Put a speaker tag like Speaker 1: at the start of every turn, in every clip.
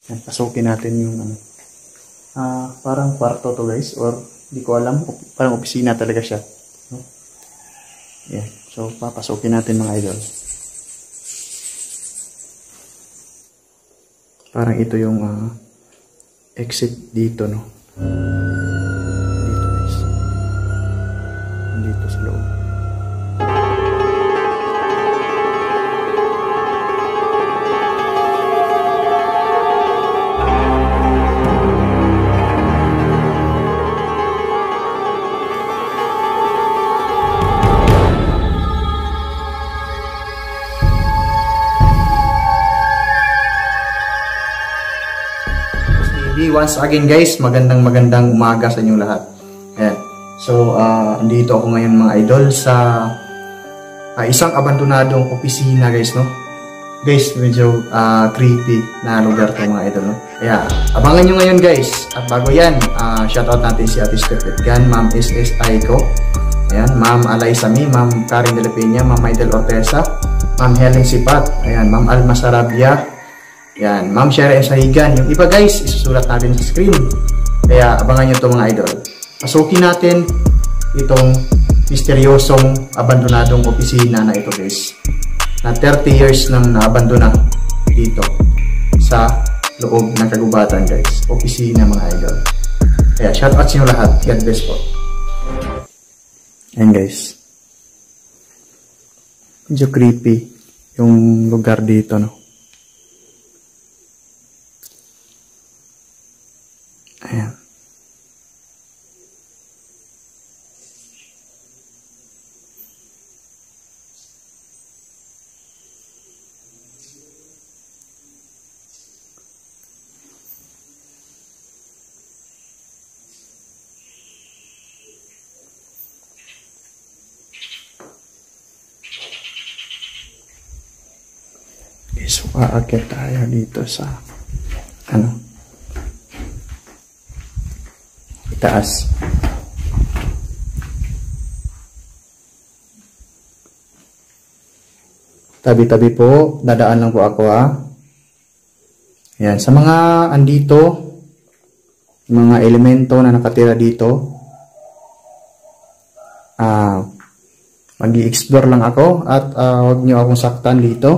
Speaker 1: Yan, pasukin natin yung ano. Parang kwarto to guys, or di ko alam, parang opisina talaga siya. No? Yan, so papasukin natin mga idol. Parang ito yung exit dito, no? Dito guys. Dito sa loob. Once again guys, magandang umaga sa inyong lahat. Ayan. So, andito ako ngayon mga idol sa isang abandonadong opisina guys, no? Guys, medyo creepy na lugar to mga idol, no? Kaya, abangan nyo ngayon guys. At bago yan, shoutout natin si Ate Steph Gan, Ma'am SS Aiko, ayan, Ma'am Alay Sami, Ma'am Karin de la Peña, Ma'am Maidel Ortesa, Ma'am Helen Sipat, ayan, Ma'am Alma Sarabia, yan, Ma'am Shera Sahigan. Yung iba guys, isusulat natin sa screen. Kaya abangan nyo ito mga idol. Pasukin natin itong misteryosong abandonadong opisina na ito guys. Na 30 years nang naabandona dito sa loob ng kagubatan guys. Opisina mga idol. Kaya shoutout sa inyo lahat. God bless po. Ayan guys. Medyo creepy yung lugar dito, no? Ayan. Okay, so aakyat tayo dito sa taas. Tabi-tabi po, dadaan lang po ako Ayan, sa mga andito, mga elemento na nakatira dito, mag-i-explore lang ako at huwag nyo akong saktan dito.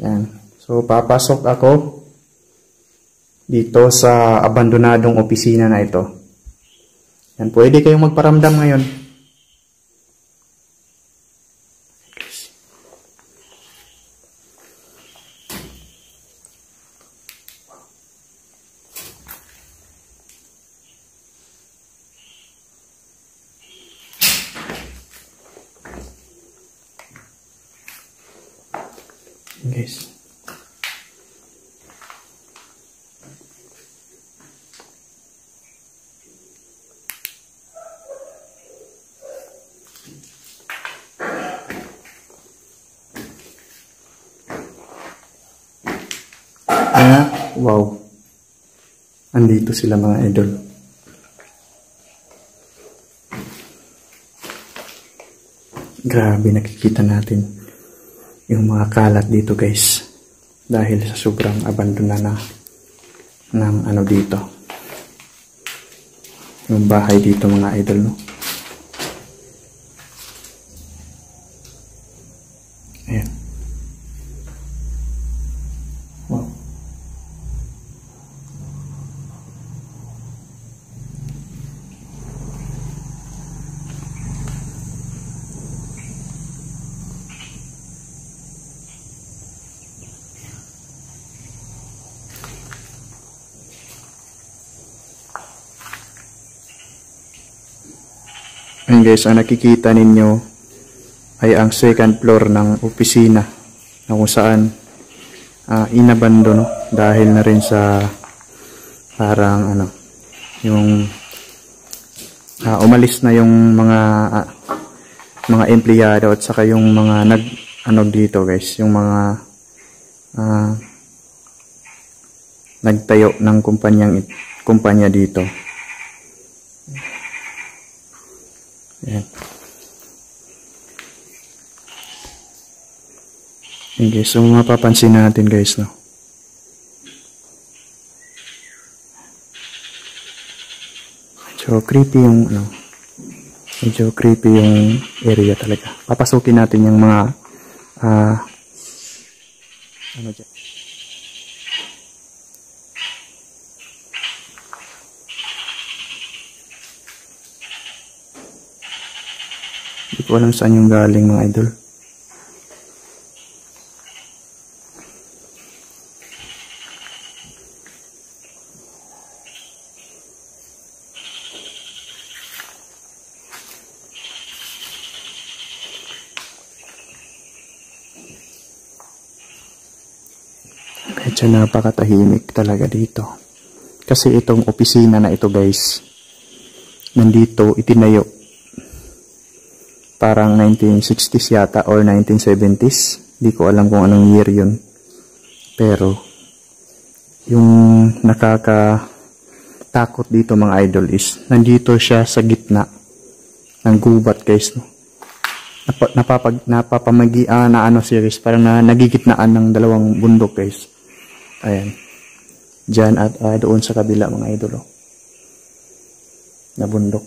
Speaker 1: Ayan, so papasok ako dito sa abandonadong opisina na ito. Yan, pwede kayong magparamdam ngayon. Guys. Wow. Andito sila mga idol. Grabe, nakikita natin yung mga kalat dito guys. Dahil sa sobrang abandona na ng ano dito. Yung bahay dito mga idol, no? Ayan. Wow. Ayan guys, ang nakikita ninyo ay ang second floor ng opisina na kung saan inabandono dahil na rin sa parang yung umalis na yung mga empleyado at saka yung mga dito guys, yung mga nagtayo ng kumpanya dito. Ayan. Okay, so mapapansin natin guys, no? Medyo creepy yung medyo creepy yung area talaga. Papasukin natin yung mga dyan. Hindi ko alam saan yung galing mga idol. Medyo napakatahimik talaga dito. Kasi itong opisina na ito guys, nandito itinayo parang 1960s yata or 1970s. Di ko alam kung anong year yun. Pero yung nakakatakot dito mga idol is nandito siya sa gitna ng gubat guys. Napapamagian na series, parang nagigitnaan ng dalawang bundok guys. Ayan. Diyan at doon sa kabila mga idol. Na bundok.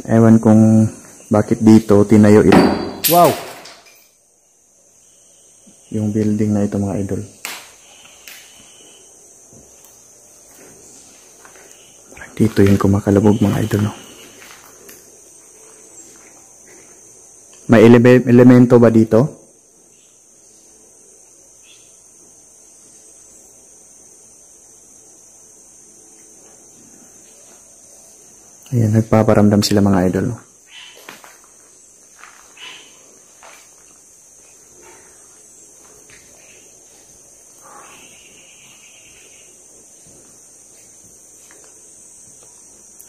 Speaker 1: Ewan kung bakit dito tinayo ito. Wow! Yung building na ito mga idol. Dito yung kumakalabog mga idol. May elemento ba dito? Ayan, nagpaparamdam sila mga idol.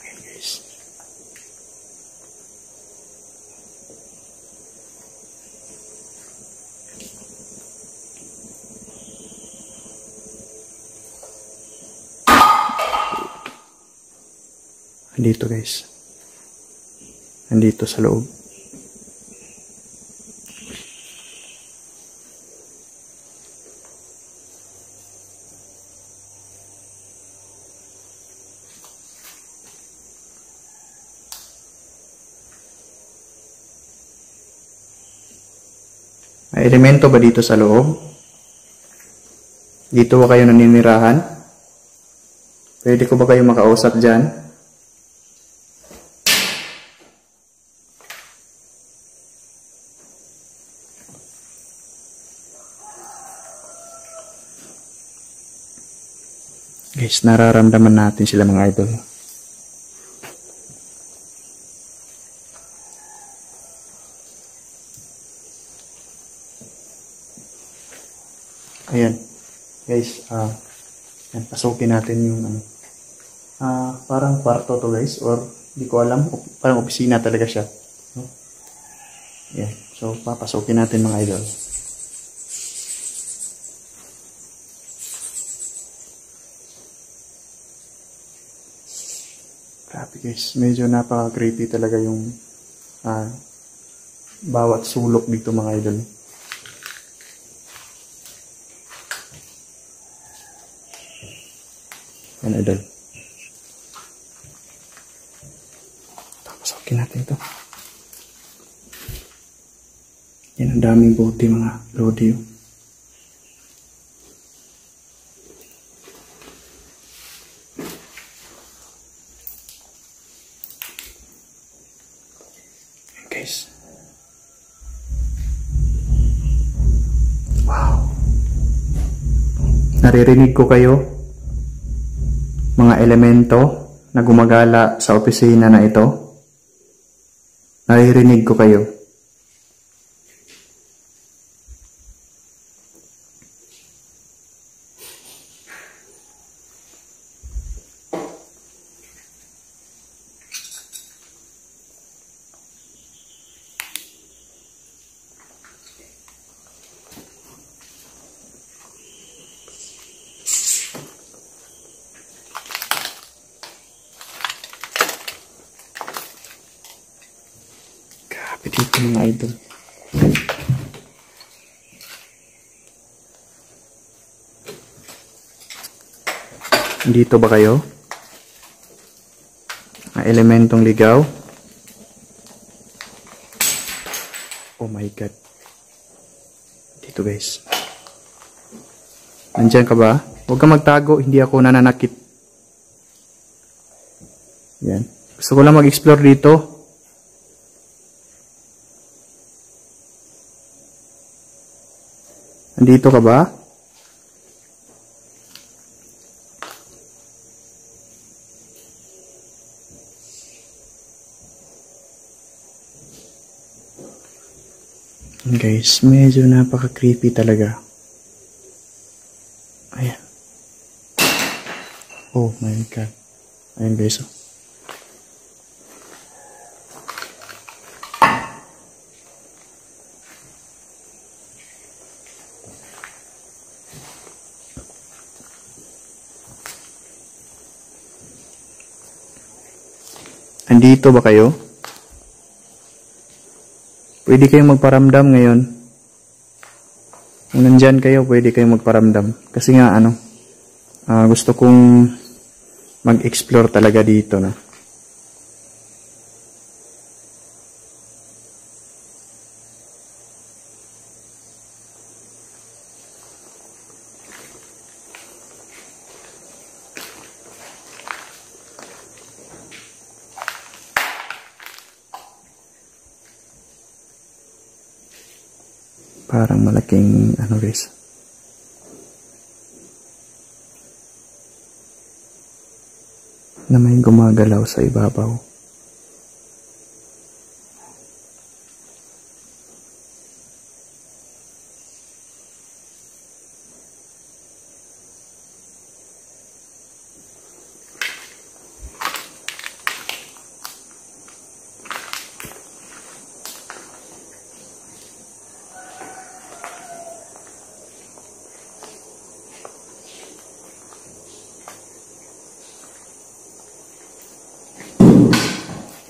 Speaker 1: Ayan guys. Andito guys. Andito sa loob. May elemento ba dito sa loob? Dito ba kayo naninirahan? Pwede ko ba kayo makausap dyan? Guys, nararamdaman natin sila mga idol. Ayan. Guys, yan, pasukin natin yung parang kwarto to guys, or di ko alam, parang opisina talaga siya. No? Yan. So, papasukin natin mga idol. Grabe guys, medyo napaka-creepy talaga yung bawat sulok dito mga idol. Yan idol. Pasokin natin ito. Yan ang daming bote mga lodi. Guys. Wow. Naririnig ko kayo, mga elemento na gumagala sa opisina na ito. Naririnig ko kayo. Dito mga idol. Dito ba kayo? elementong ligaw. Oh my God. Dito guys. Nandiyan ka ba? Huwag kang magtago, hindi ako nananakit. Yan. Gusto ko lang mag-explore dito. Nandito ka ba? Guys, medyo napaka-creepy talaga. Ayan. Oh my God. Ayan guys. Andito ba kayo? Pwede kayong magparamdam ngayon. Kung nandyan kayo, pwede kayong magparamdam. Kasi nga, gusto kong mag-explore talaga dito, na. Parang malaking guys. Na may gumagalaw sa ibabaw.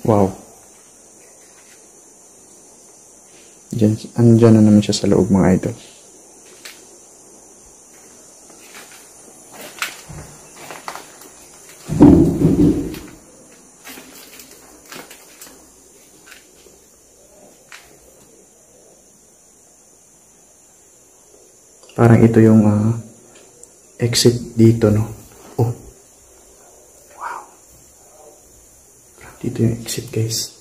Speaker 1: Wow. Andyan na naman siya sa loob, mga idol. Parang ito yung exit dito, no? Oh. Wow. Dito yung exit, guys.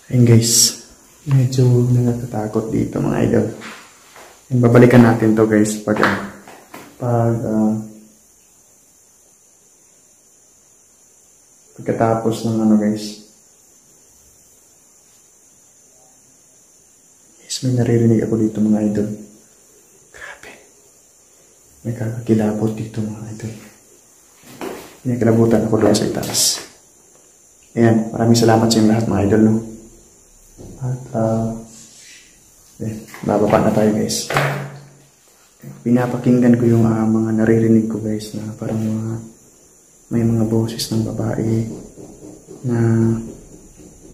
Speaker 1: Ayun guys, medyo nakakatakot dito, mga idol. And babalikan natin to guys pagkatapos ng guys. Yes, may naririnig ako dito, mga idol. Grabe. May kakakilabot dito, mga idol. May kilabutan ako doon sa itaas. Ayan, maraming salamat sa inyong lahat, mga idol, no? At bababa na tayo guys. Pinapakinggan ko yung mga naririnig ko guys, na parang may mga boses ng babae na